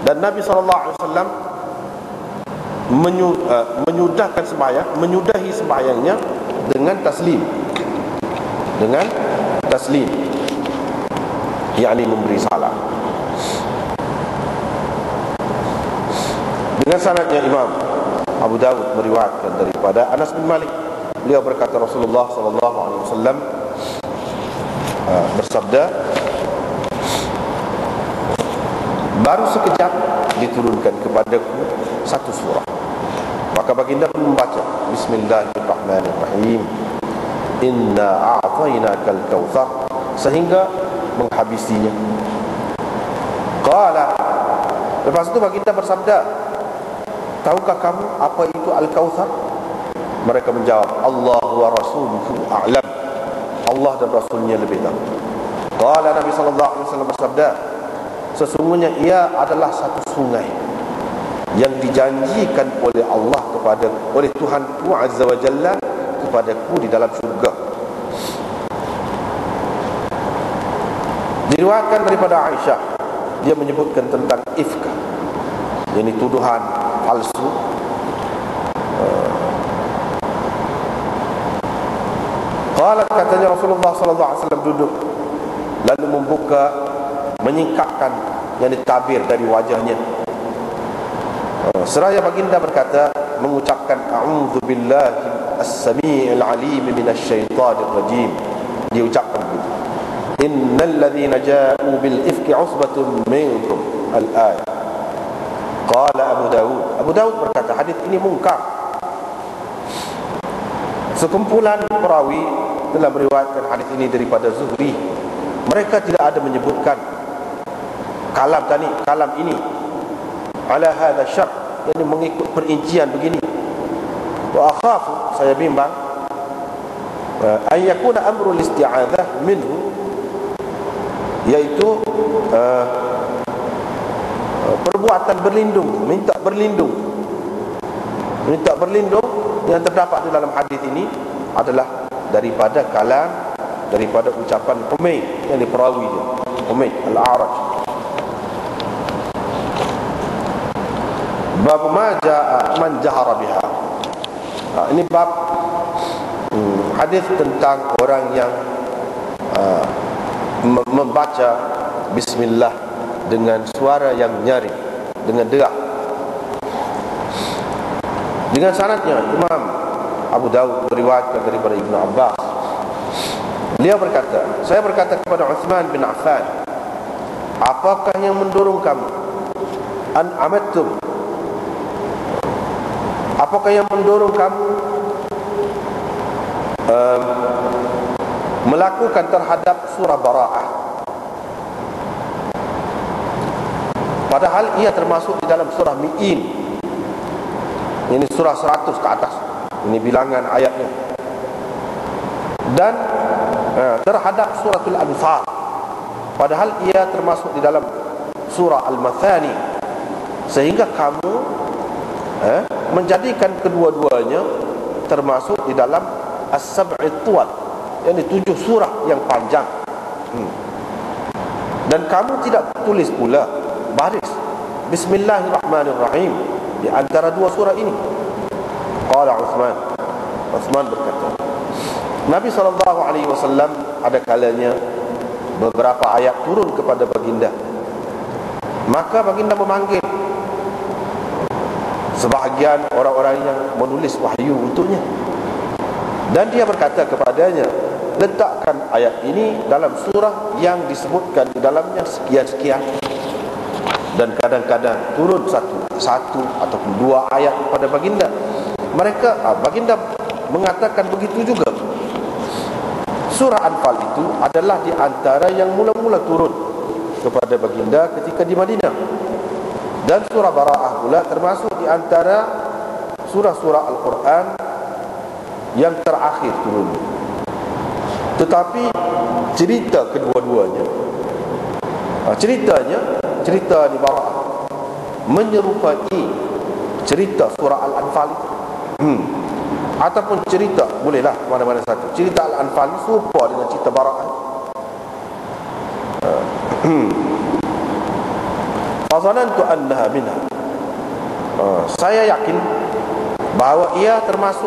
Dan Nabi SAW menyudahkan sembahyang, menyudahi sembahyangnya dengan taslim, yakni memberi salam. Dengan sanadnya Imam Abu Dawud meriwayatkan daripada Anas bin Malik, beliau berkata Rasulullah SAW bersabda, baru sekejap diturunkan kepadaku satu surah, maka baginda pun membaca Bismillahirrahmanirrahim, Inna a'tainakal kautsar, sehingga menghabisinya. Qala, lepas itu baginda bersabda, tahukah kamu apa itu al-kautsar? Mereka menjawab, Allah wa rasuluhu a'lam, Allah dan Rasulnya lebih tahu. Qala, Nabi SAW bersabda, sesungguhnya ia adalah satu sungai yang dijanjikan oleh Allah oleh Tuhanku Azza wa Jalla kepadaku di dalam syurga. Diriwayatkan daripada Aisyah, dia menyebutkan tentang ifka, yakni tuduhan palsu. Qalat, katanya Rasulullah SAW duduk lalu membuka, menyingkapkan yakni tabir dari wajahnya. Seraya baginda berkata, mengucapkan a'udzu billahi as-sami'il 'alim minasyaitonir rajim. Dia ucapkan begitu, innal ladzina ja'u bil ifki 'usbatun minkum, al-ayat. Qala Abu Dawud berkata, hadis ini mungkar. Sekumpulan perawi telah meriwayatkan hadis ini daripada Zuhri. Mereka tidak ada menyebutkan kalam ini ala hadha syar, yang mengikut perincian begini. Wa akhafu, saya bimbang, an yakuna amrul isti'adzah minhu, yaitu perbuatan berlindung, minta berlindung yang terdapat di dalam hadis ini adalah daripada kalam, daripada ucapan Humayd, yang diperawi dia, Humayd al-A'raj. Bab ma jaa man jahara biha. Ini bab hadis tentang orang yang membaca bismillah dengan suara yang nyaring, dengan derak. Dengan sanadnya Imam Abu Dawud meriwayatkan daripada Ibnu Abbas, beliau berkata, saya berkata kepada Uthman bin Affan, apakah yang mendorong kamu an amattum, apakah yang mendorong kamu melakukan terhadap surah Bara'ah, padahal ia termasuk di dalam surah Mi'in. Ini surah 100 ke atas, ini bilangan ayatnya. Dan terhadap suratul Anfal, padahal ia termasuk di dalam surah Al-Mathani, sehingga kamu menjadikan kedua-duanya termasuk di dalam As-Sab'i Tuwal, yang 7 surah yang panjang. Dan kamu tidak tulis pula baris Bismillahirrahmanirrahim di antara 2 surah ini. Qala Uthman berkata, Nabi SAW ada kalanya beberapa ayat turun kepada baginda, maka baginda memanggil sebahagian orang-orang yang menulis wahyu untuknya, dan dia berkata kepadanya, letakkan ayat ini dalam surah yang disebutkan di dalamnya sekian-sekian. Dan kadang-kadang turun satu ataupun 2 ayat kepada baginda. Baginda mengatakan begitu juga. Surah Anfal itu adalah di antara yang mula-mula turun kepada baginda ketika di Madinah. Dan surah Bara'ah pula termasuk di antara surah-surah Al-Quran yang terakhir turun. Tetapi cerita kedua-duanya, cerita di Bara'ah menyerupai cerita surah Al-Anfal itu. Ataupun cerita, bolehlah mana-mana satu, cerita Al-Anfal ini serupa dengan cerita Bara'ah. Fazanantu annaha minha. Saya yakin bahawa ia termasuk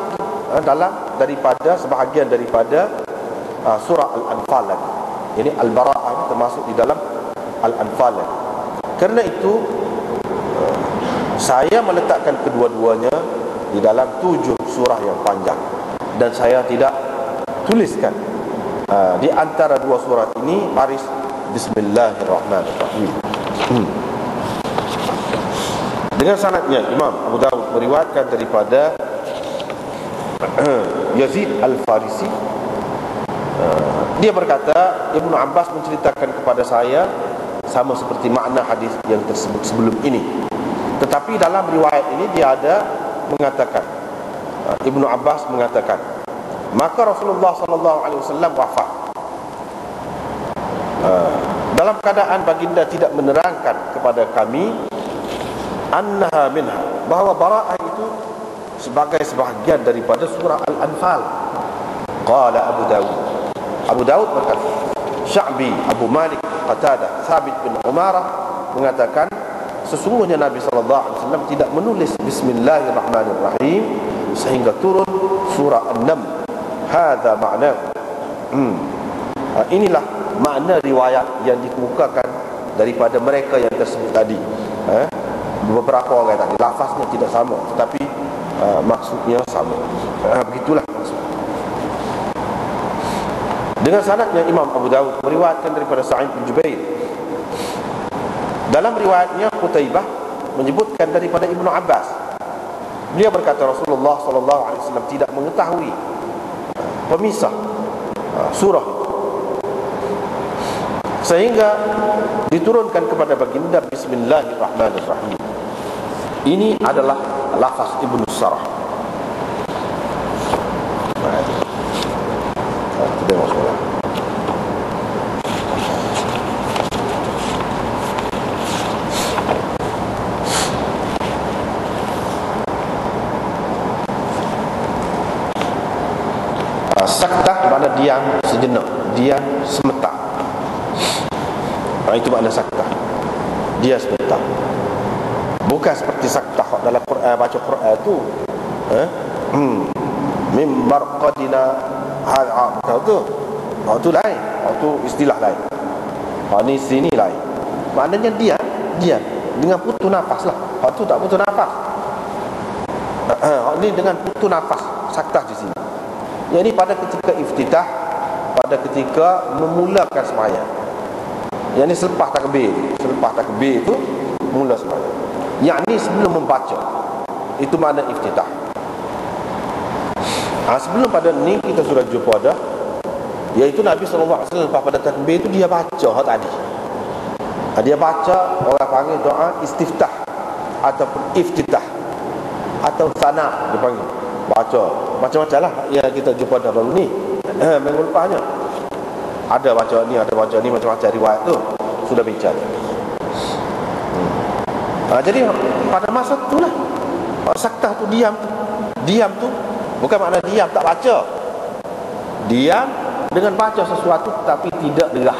daripada sebahagian daripada surah Al-Anfal lagi. Ini Al-Bara'ah termasuk di dalam Al-Anfal lagi. Kerana itu saya meletakkan kedua-duanya di dalam 7 surah yang panjang, dan saya tidak tuliskan di antara 2 surah ini baris Bismillahirrahmanirrahim. Dengan sanadnya Imam Abu Dawud meriwayatkan daripada Yazid Al-Farisi. Dia berkata, Ibnu Abbas menceritakan kepada saya sama seperti makna hadis yang tersebut sebelum ini. Tetapi dalam riwayat ini dia ada mengatakan, Ibnu Abbas mengatakan, maka Rasulullah sallallahu alaihi wasallam wafat dalam keadaan baginda tidak menerangkan kepada kami annaha minha, bahawa Bara'ah itu sebagai sebahagian daripada surah Al-Anfal. Qala Abu Dawud berkata, Sya'bi, Abu Malik, Qatadah, Thabit bin Umarah mengatakan, sesungguhnya Nabi SAW tidak menulis Bismillahirrahmanirrahim sehingga turun surah An-Naml. Hadza makna. Inilah makna riwayat yang dikemukakan daripada mereka yang tersebut tadi. Beberapa orang tadi lafaznya tidak sama, tetapi maksudnya sama. Begitulah maksud. Dengan sanadnya Imam Abu Dawud meriwayatkan daripada Sa'id bin Jubair. Dalam riwayatnya Qutaibah menyebutkan daripada Ibnu Abbas. Beliau berkata Rasulullah sallallahu alaihi wasallam tidak mengetahui pemisah surah itu, sehingga diturunkan kepada baginda Bismillahirrahmanirrahim. Ini adalah lafaz Ibnu Sarah. Tengok sekolah. Saktah makna diam sejenak, diam semetak. Itu makna saktah, dia sebentar. Bukan seperti saktah dalam Quran, baca Quran tu mim marqadina tu lain, tu istilah lain. Ni sini lain. Maknanya dia dengan putus nafas lah. Tu tak putus nafas. Ni dengan putus nafas, saktah di sini. Yang ini pada ketika iftitah, pada ketika memulakan sembahyang. Yang ini selepas takbir itu mula sembahyang. Yang ini sebelum membaca, itu makna iftitah. Sebelum pada ni kita sudah jumpa dah, iaitu Nabi SAW lepas pada takbir itu dia baca tadi. Dia baca, orang panggil doa istiftah ataupun iftitah atau sana dia panggil. Baca macam-macam lah yang kita jumpa dalam ni. Minggu lepasnya ada baca ni macam-macam riwayat tu sudah bincang. Jadi pada masa itulah saktah tu diam tu bukan makna diam tak baca. Diam dengan baca sesuatu tapi tidak derah.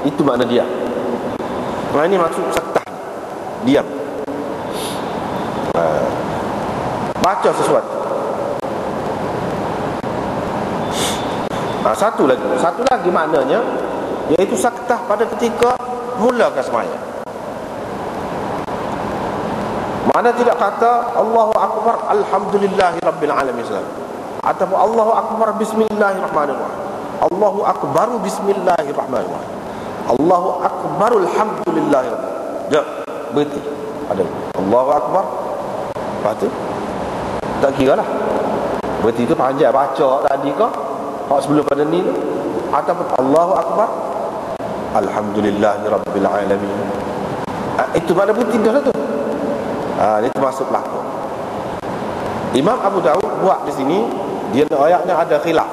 Itu makna diam. Ini maksud saktah. Diam. Baca sesuatu. Satu lagi maknanya, iaitu saktah pada ketika mulakan sembahyang. Mana tidak kata Allahu Akbar Alhamdulillahi Rabbil Alamin ataupun Allahu Akbar Bismillahirrahmanirrahim, Allahu Akbar Bismillahirrahmanirrahim, Allahu Akbar Alhamdulillahi Rabbil Alamin. Berhenti. Ada Allahu Akbar, lepas tu tak kira lah. Berhenti tu panjang baca tadi kau sebelum pada ni tu, ataupun Allahu Akbar Alhamdulillahi Rabbil Alamin. Itu mana berhenti dah tu. Ini termasuk pelakon. Imam Abu Dawud buat di sini, dia ayatnya ada khilaf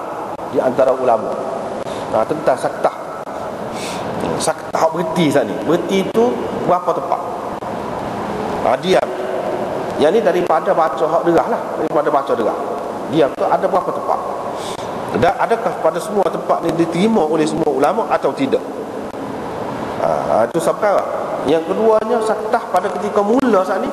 di antara ulama tentang saktah. Saktah berhenti saat ni. Berhenti itu berapa tepat? Diam. Yang ni daripada baca hak derah lah, daripada baca derah. Diam tu ada berapa tepat? Dan adakah pada semua tempat ni diterima oleh semua ulama atau tidak? Itu sampai Yang keduanya saktah pada ketika mula saat ni